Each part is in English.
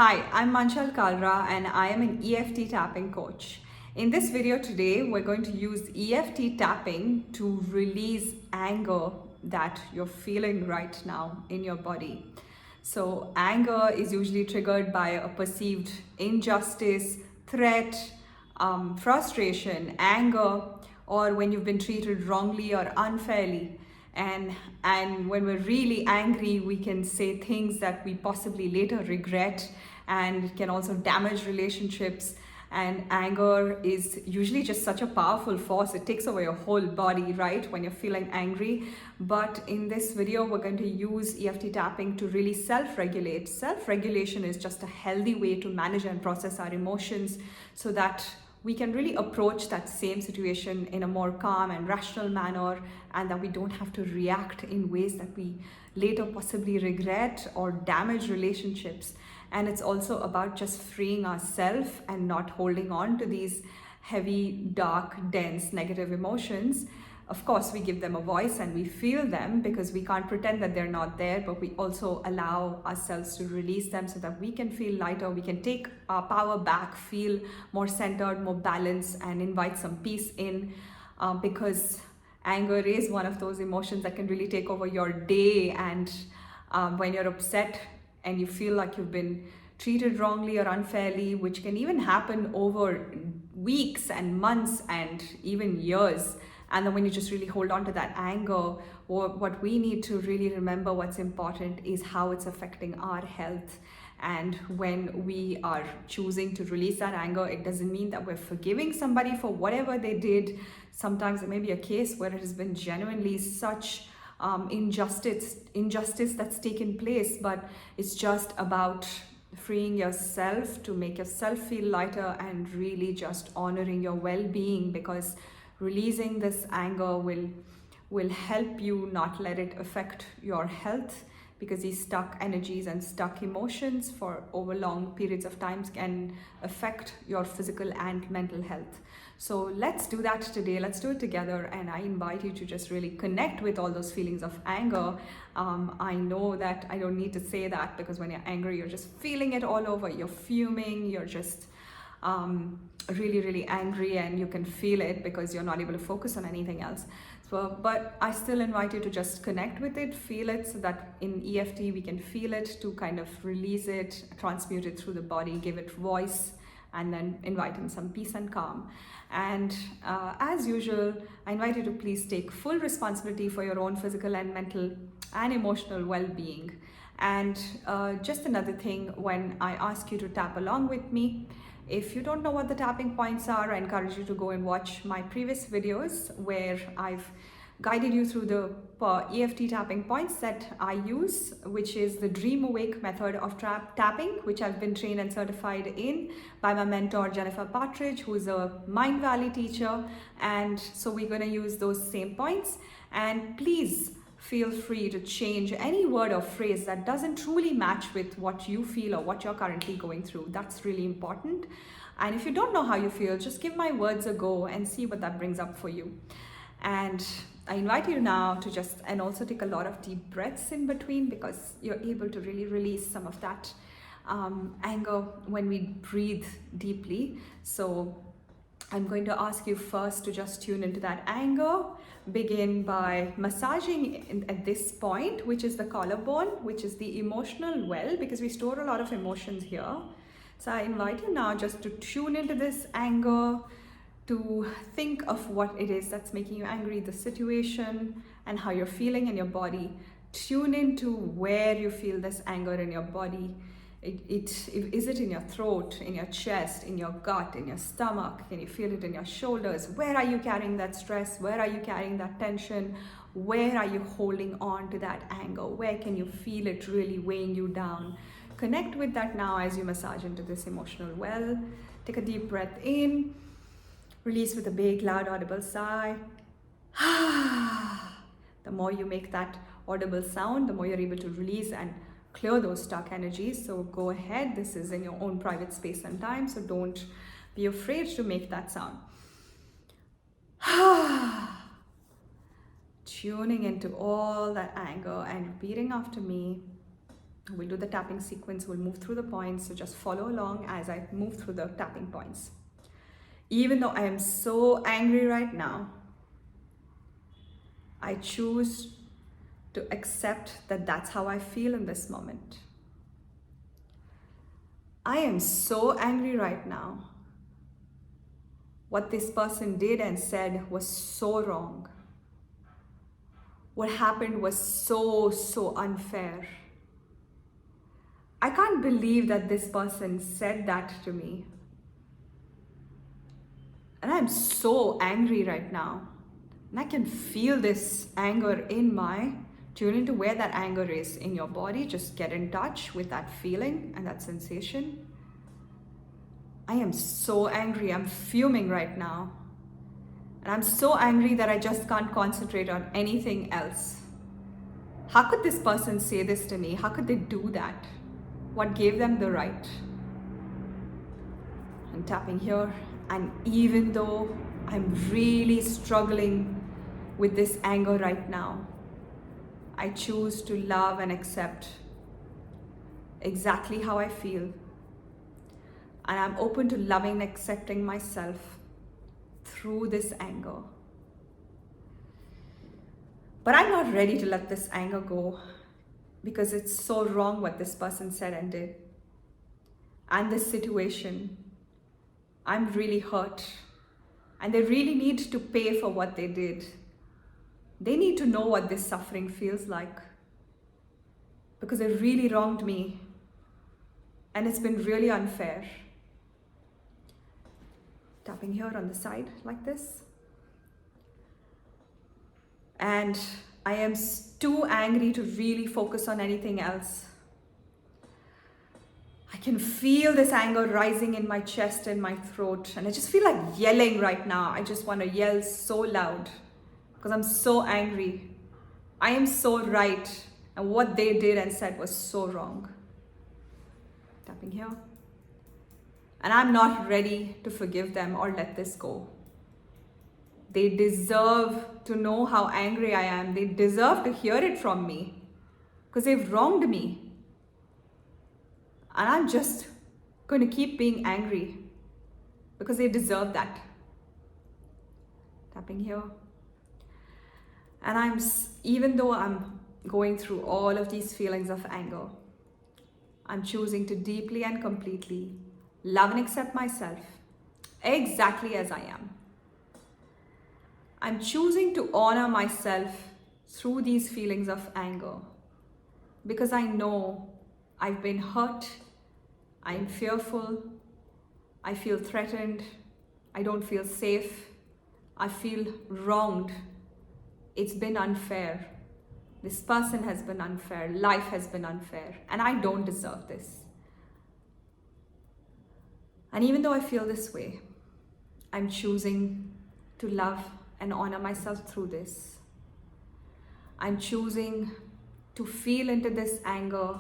Hi, I'm Manchal Kalra and I am an EFT Tapping Coach. In this video today, we're going to use EFT tapping to release anger that you're feeling right now in your body. So anger is usually triggered by a perceived injustice, threat, frustration, anger, or when you've been treated wrongly or unfairly. And when we're really angry, we can say things that we possibly later regret, and it can also damage relationships. And anger is usually just such a powerful force. It takes over your whole body, right, when you're feeling angry. But in this video, we're going to use EFT tapping to really self-regulate. Self-regulation is just a healthy way to manage and process our emotions so that we can really approach that same situation in a more calm and rational manner, and that we don't have to react in ways that we later possibly regret or damage relationships. And it's also about just freeing ourselves and not holding on to these heavy, dark, dense, negative emotions. Of course, we give them a voice and we feel them because we can't pretend that they're not there, but we also allow ourselves to release them so that we can feel lighter, we can take our power back, feel more centered, more balanced, and invite some peace in, because anger is one of those emotions that can really take over your day. And when you're upset and you feel like you've been treated wrongly or unfairly, which can even happen over weeks and months and even years. And then when you just really hold on to that anger, what we need to really remember, what's important is how it's affecting our health. And when we are choosing to release that anger, it doesn't mean that we're forgiving somebody for whatever they did. Sometimes there may be a case where it has been genuinely such injustice that's taken place, but it's just about freeing yourself to make yourself feel lighter and really just honoring your well-being, because releasing this anger will help you not let it affect your health, because these stuck energies and stuck emotions for over long periods of time can affect your physical and mental health. So let's do that today. Let's do it together. And I invite you to just really connect with all those feelings of anger. I know that I don't need to say that, because when you're angry, you're just feeling it all over. You're fuming, you're just really, really angry, and you can feel it because you're not able to focus on anything else. So, but I still invite you to just connect with it, feel it, so that in EFT we can feel it, to kind of release it, transmute it through the body, give it voice, and then invite in some peace and calm. And as usual, I invite you to please take full responsibility for your own physical and mental and emotional well-being. And just another thing, when I ask you to tap along with me, if you don't know what the tapping points are, I encourage you to go and watch my previous videos where I've guided you through the EFT tapping points that I use, which is the Dream Awake method of tapping, which I've been trained and certified in by my mentor Jennifer Partridge, who's a Mind Valley teacher. And so we're going to use those same points. And please feel free to change any word or phrase that doesn't truly match with what you feel or what you're currently going through. That's really important. And if you don't know how you feel, just give my words a go and see what that brings up for you. And I invite you now to just, and also take a lot of deep breaths in between, because you're able to really release some of that anger when we breathe deeply. So I'm going to ask you first to just tune into that anger. Begin by massaging at this point, which is the collarbone, which is the emotional well, because we store a lot of emotions here. So I invite you now just to tune into this anger, to think of what it is that's making you angry, the situation, and how you're feeling in your body. Tune into where you feel this anger in your body. Is it in your throat, in your chest, in your gut, in your stomach? Can you feel it in your shoulders? Where are you carrying that stress? Where are you carrying that tension? Where are you holding on to that anger? Where can you feel it really weighing you down? Connect with that now as you massage into this emotional well. Take a deep breath in. Release with a big, loud, audible sigh. The more you make that audible sound, the more you're able to release and clear those stuck energies. So go ahead. This is in your own private space and time, so don't be afraid to make that sound. Tuning into all that anger and repeating after me. We'll do the tapping sequence. We'll move through the points. So just follow along as I move through the tapping points. Even though I am so angry right now, I choose to accept that that's how I feel in this moment. I am so angry right now. What this person did and said was so wrong. What happened was so unfair. I can't believe that this person said that to me. And I'm so angry right now. And I can feel this anger in my... Tune into where that anger is in your body. Just get in touch with that feeling and that sensation. I am so angry. I'm fuming right now. And I'm so angry that I just can't concentrate on anything else. How could this person say this to me? How could they do that? What gave them the right? I'm tapping here. And even though I'm really struggling with this anger right now, I choose to love and accept exactly how I feel. And I'm open to loving and accepting myself through this anger. But I'm not ready to let this anger go because it's so wrong what this person said and did. And this situation, I'm really hurt. And they really need to pay for what they did. They need to know what this suffering feels like because they really wronged me and it's been really unfair. Tapping here on the side like this. And I am too angry to really focus on anything else. I can feel this anger rising in my chest and my throat and I just feel like yelling right now. I just want to yell so loud. Because I'm so angry. I am so right. And what they did and said was so wrong. Tapping here. And I'm not ready to forgive them or let this go. They deserve to know how angry I am. They deserve to hear it from me. Because they've wronged me. And I'm just going to keep being angry. Because they deserve that. Tapping here. And even though I'm going through all of these feelings of anger, I'm choosing to deeply and completely love and accept myself exactly as I am. I'm choosing to honor myself through these feelings of anger because I know I've been hurt, I'm fearful, I feel threatened, I don't feel safe, I feel wronged. It's been unfair. This person has been unfair. Life has been unfair. And I don't deserve this. And even though I feel this way, I'm choosing to love and honor myself through this. I'm choosing to feel into this anger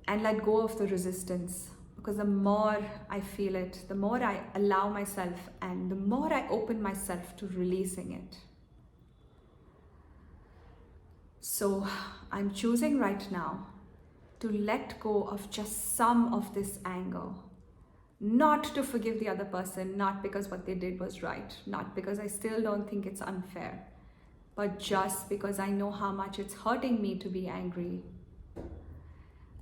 and let go of the resistance. Because the more I feel it, the more I allow myself and the more I open myself to releasing it. So I'm choosing right now to let go of just some of this anger. Not to forgive the other person, not because what they did was right, not because I still don't think it's unfair, but just because I know how much it's hurting me to be angry.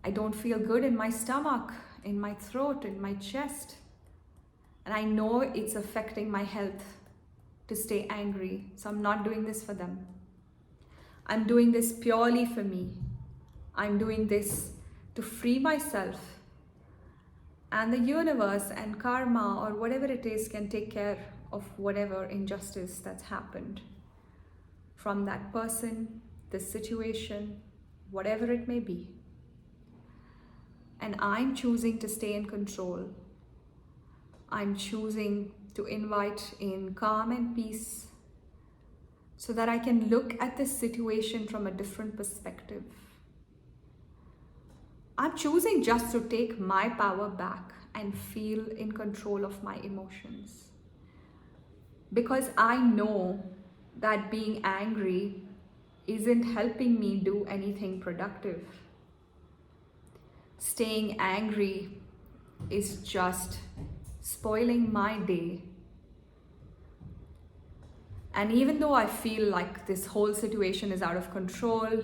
I don't feel good in my stomach, in my throat, in my chest. And I know it's affecting my health to stay angry, so I'm not doing this for them. I'm doing this purely for me. I'm doing this to free myself. And the universe and karma or whatever it is can take care of whatever injustice that's happened from that person, the situation, whatever it may be. And I'm choosing to stay in control. I'm choosing to invite in calm and peace so that I can look at this situation from a different perspective. I'm choosing just to take my power back and feel in control of my emotions. Because I know that being angry isn't helping me do anything productive. staying angry is just spoiling my day. And even though I feel like this whole situation is out of control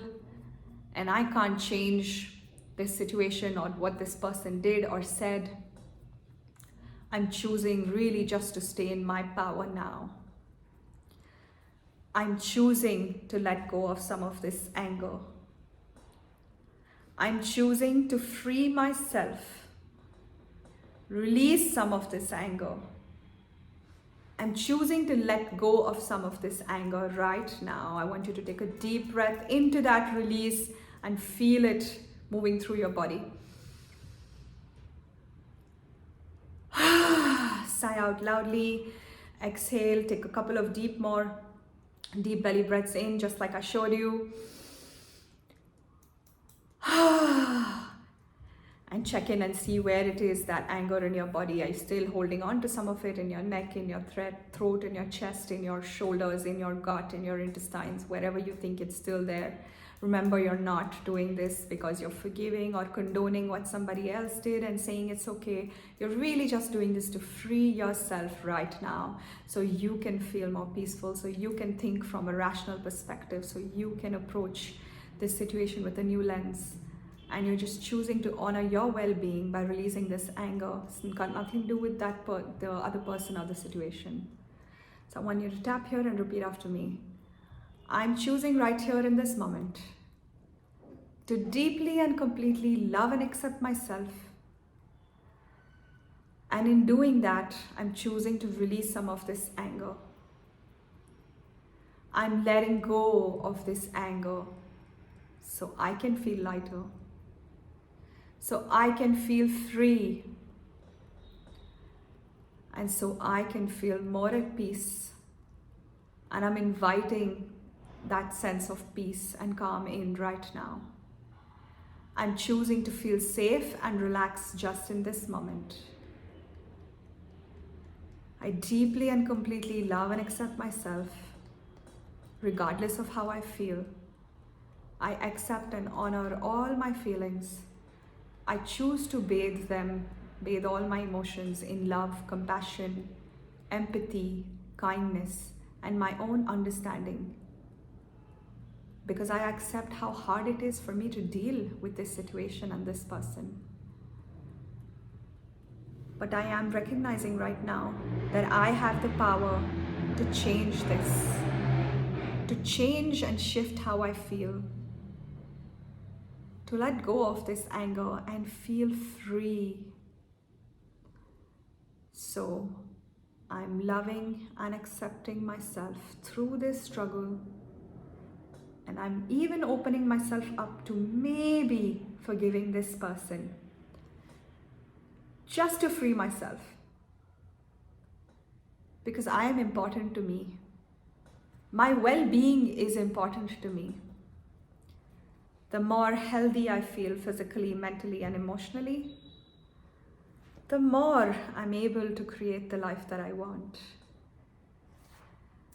and I can't change this situation or what this person did or said, I'm choosing really just to stay in my power now. I'm choosing to let go of some of this anger. I'm choosing to free myself, release some of this anger. I'm choosing to let go of some of this anger right now. I want you to take a deep breath into that release and feel it moving through your body. Sigh out loudly. Exhale. Take a couple of deep belly breaths in, just like I showed you. And check in and see where it is, that anger in your body. Are you still holding on to some of it in your neck, in your throat, in your chest, in your shoulders, in your gut, in your intestines, wherever you think it's still there? Remember, you're not doing this because you're forgiving or condoning what somebody else did and saying it's okay. You're really just doing this to free yourself right now so you can feel more peaceful, so you can think from a rational perspective, so you can approach this situation with a new lens. And you're just choosing to honor your well-being by releasing this anger. It's got nothing to do with the other person or the situation. So I want you to tap here and repeat after me. I'm choosing right here in this moment to deeply and completely love and accept myself. And in doing that, I'm choosing to release some of this anger. I'm letting go of this anger so I can feel lighter, so I can feel free, and so I can feel more at peace. And I'm inviting that sense of peace and calm in right now. I'm choosing to feel safe and relaxed just in this moment. I deeply and completely love and accept myself, regardless of how I feel. I accept and honor all my feelings. I choose to bathe all my emotions in love, compassion, empathy, kindness, and my own understanding. Because I accept how hard it is for me to deal with this situation and this person. But I am recognizing right now that I have the power to change this, to change and shift how I feel, to let go of this anger and feel free. So I'm loving and accepting myself through this struggle. And I'm even opening myself up to maybe forgiving this person, just to free myself. Because I am important to me. My well-being is important to me. The more healthy I feel physically, mentally, and emotionally, the more I'm able to create the life that I want.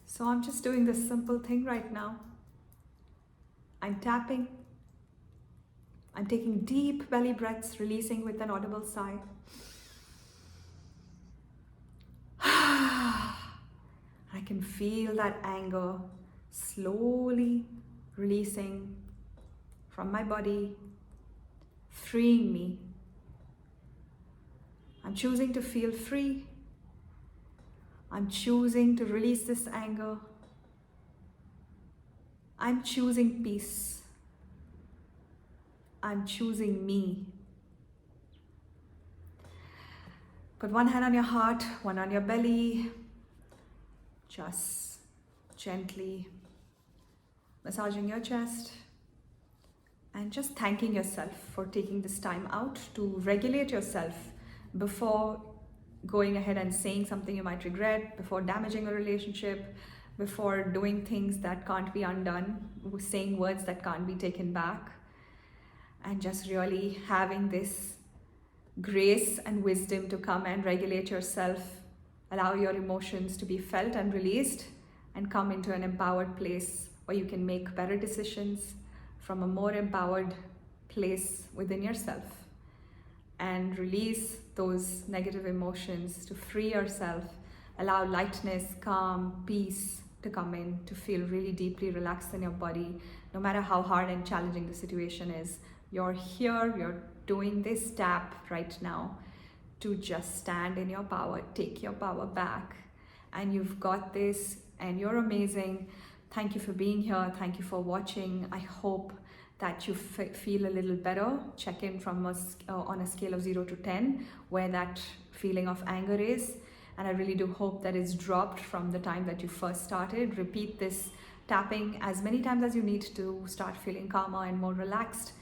So I'm just doing this simple thing right now. I'm tapping. I'm taking deep belly breaths, releasing with an audible sigh. I can feel that anger slowly releasing from my body, freeing me. I'm choosing to feel free. I'm choosing to release this anger. I'm choosing peace. I'm choosing me. Put one hand on your heart, one on your belly. Just gently massaging your chest and just thanking yourself for taking this time out to regulate yourself before going ahead and saying something you might regret, before damaging a relationship, before doing things that can't be undone, saying words that can't be taken back, and just really having this grace and wisdom to come and regulate yourself, allow your emotions to be felt and released, and come into an empowered place where you can make better decisions from a more empowered place within yourself. and release those negative emotions, to free yourself. Allow lightness, calm, peace to come in, to feel really deeply relaxed in your body. No matter how hard and challenging the situation is, you're here, you're doing this tap right now to just stand in your power, take your power back. And you've got this, and you're amazing. Thank you for being here. Thank you for watching. I hope that you feel a little better. Check in from on a scale of 0 to 10 where that feeling of anger is. And I really do hope that it's dropped from the time that you first started. Repeat this tapping as many times as you need to start feeling calmer and more relaxed,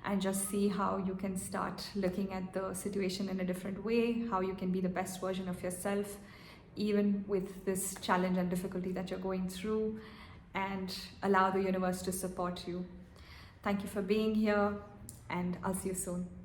and just see how you can start looking at the situation in a different way, how you can be the best version of yourself, even with this challenge and difficulty that you're going through, and allow the universe to support you. Thank you for being here, and I'll see you soon.